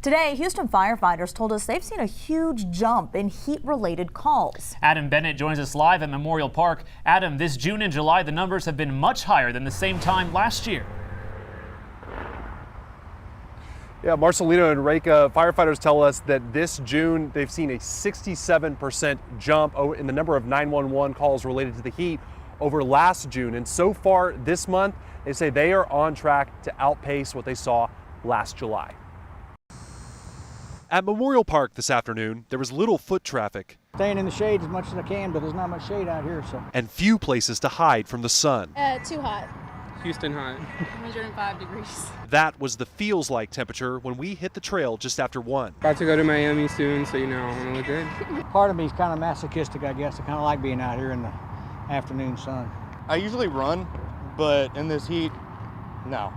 Today, Houston firefighters told us they've seen a huge jump in heat-related calls. Adam Bennett joins us live at Memorial Park. Adam, this June and July, the numbers have been much higher than the same time last year. Yeah, Marcelino and Reka, firefighters tell us that this June they've seen a 67% jump in the number of 911 calls related to the heat over last June. And so far this month, they say they are on track to outpace what they saw last July. At Memorial Park this afternoon, there was little foot traffic. Staying in the shade as much as I can, but there's not much shade out here, so. And few places to hide from the sun. Too hot. Houston hot. 105 degrees. That was the feels like temperature when we hit the trail just after 1. About to go to Miami soon, so you know I want to look good. Part of me is kind of masochistic, I guess. I kind of like being out here in the afternoon sun. I usually run, but in this heat, no.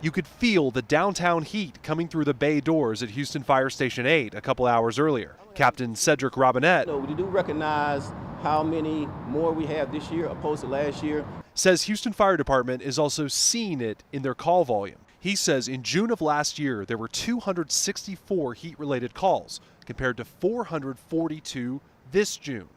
You could feel the downtown heat coming through the bay doors at Houston Fire Station 8 a couple hours earlier. Captain Cedric Robinette we do recognize how many more we have this year opposed to last year. Says Houston Fire Department is also seeing it in their call volume. He says in June of last year, there were 264 heat-related calls compared to 442 this June.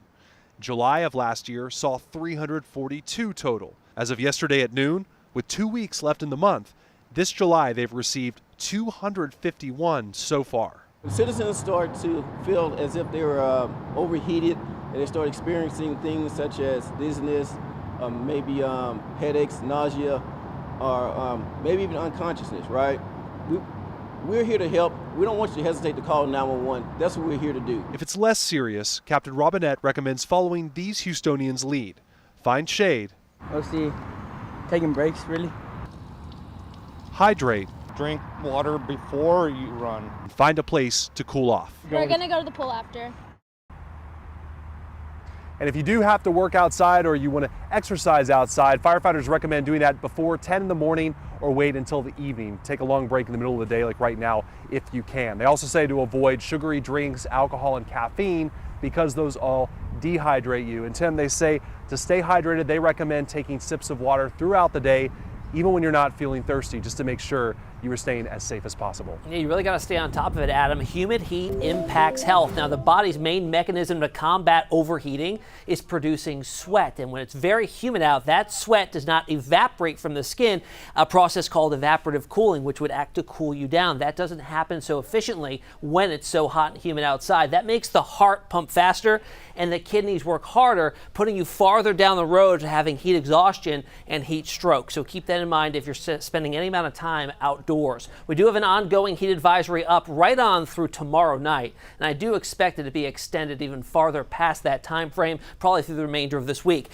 July of last year saw 342 total. As of yesterday at noon, with 2 weeks left in the month, this July they've received 251 so far. Citizens start to feel as if they were overheated, and they start experiencing things such as dizziness, maybe headaches, nausea, or maybe even unconsciousness, right? We're here to help. We don't want you to hesitate to call 911. That's what we're here to do. If it's less serious, Captain Robinette recommends following these Houstonians' lead. Find shade. Mostly taking breaks, really. Hydrate. Drink water before you run. And find a place to cool off. We're going to go to the pool after. And if you do have to work outside or you want to exercise outside, firefighters recommend doing that before 10 in the morning or wait until the evening. Take a long break in the middle of the day like right now if you can. They also say to avoid sugary drinks, alcohol, and caffeine because those all dehydrate you. And Tim, they say to stay hydrated, they recommend taking sips of water throughout the day, even when you're not feeling thirsty, just to make sure you are staying as safe as possible. Yeah, you really got to stay on top of it, Adam. Humid heat impacts health. Now, the body's main mechanism to combat overheating is producing sweat. And when it's very humid out, that sweat does not evaporate from the skin, a process called evaporative cooling, which would act to cool you down. That doesn't happen so efficiently when it's so hot and humid outside. That makes the heart pump faster and the kidneys work harder, putting you farther down the road to having heat exhaustion and heat stroke. So keep that in mind if you're spending any amount of time outdoors. We do have an ongoing heat advisory up right on through tomorrow night, and I do expect it to be extended even farther past that time frame, probably through the remainder of this week.